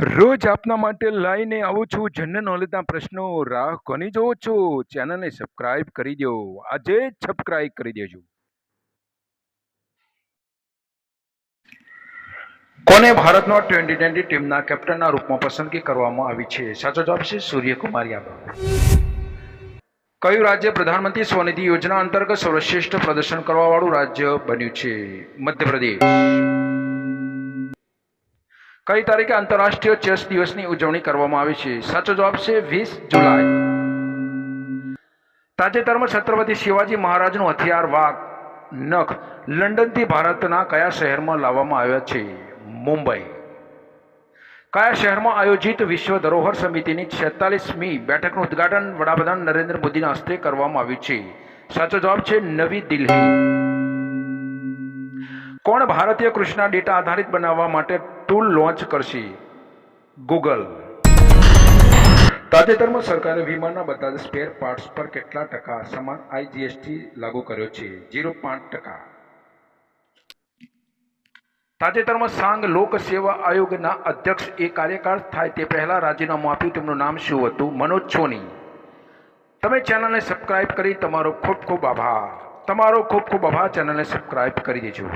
રોજ આપના માટે લઈને આવું છું જનરલ નોલેજના પ્રશ્નો. રાહ કોની જોવો છો? ચેનલને સબસ્ક્રાઇબ કરી દો. આજે જ સબસ્ક્રાઇબ કરી દેજો. કોને ભારતનો T20 ટીમના કેપ્ટનના રૂપમાં પસંદગી કરવામાં આવી છે? સાચો જવાબ છે સૂર્યકુમાર યાદવ. કયું રાજ્ય પ્રધાનમંત્રી સ્વનિધિ યોજના અંતર્ગત સર્વશ્રેષ્ઠ પ્રદર્શન કરવાવાળું રાજ્ય બન્યું છે? મધ્યપ્રદેશ. કઈ તારીખે આંતરરાષ્ટ્રીય ચેસ દિવસની ઉજવણી કરવામાં આવી છે? સાચો જવાબ છે 20 જુલાઈ. તાજેતરમાં છત્રપતિ શિવાજી મહારાજનું હથિયાર વાઘ નખ લંડનથી ભારતના કયા શહેરમાં લાવવામાં આવ્યા છે? મુંબઈ. કયા શહેરમાં આયોજિત વિશ્વ ધરોહર સમિતિની 46મી બેઠકનું ઉદ્ઘાટન વડાપ્રધાન નરેન્દ્ર મોદીના હસ્તે કરવામાં આવ્યું છે? સાચો જવાબ છે નવી દિલ્હી. કોણ ભારતીય કૃષિના ડેટા આધારિત બનાવવા માટે ટૂલ લોન્ચ કરશે? ગૂગલ. તાજેતરમાં સરકારે વિમાનના બધા જ સ્પેર પાર્ટ્સ પર કેટલા ટકા સમાન IGST લાગુ કર્યો છે? 0.5%. તાજેતરમાં સાંગ લોક સેવા આયોગના અધ્યક્ષ કાર્યકાળ થાય તે પહેલા રાજીનામું આપ્યું, તેમનું નામ શું હતું? મનોજ સોની. તમે ચેનલને સબસ્ક્રાઇબ કરી તમારો ખૂબ ખૂબ આભાર. ચેનલને સબસ્ક્રાઇબ કરી દેજો.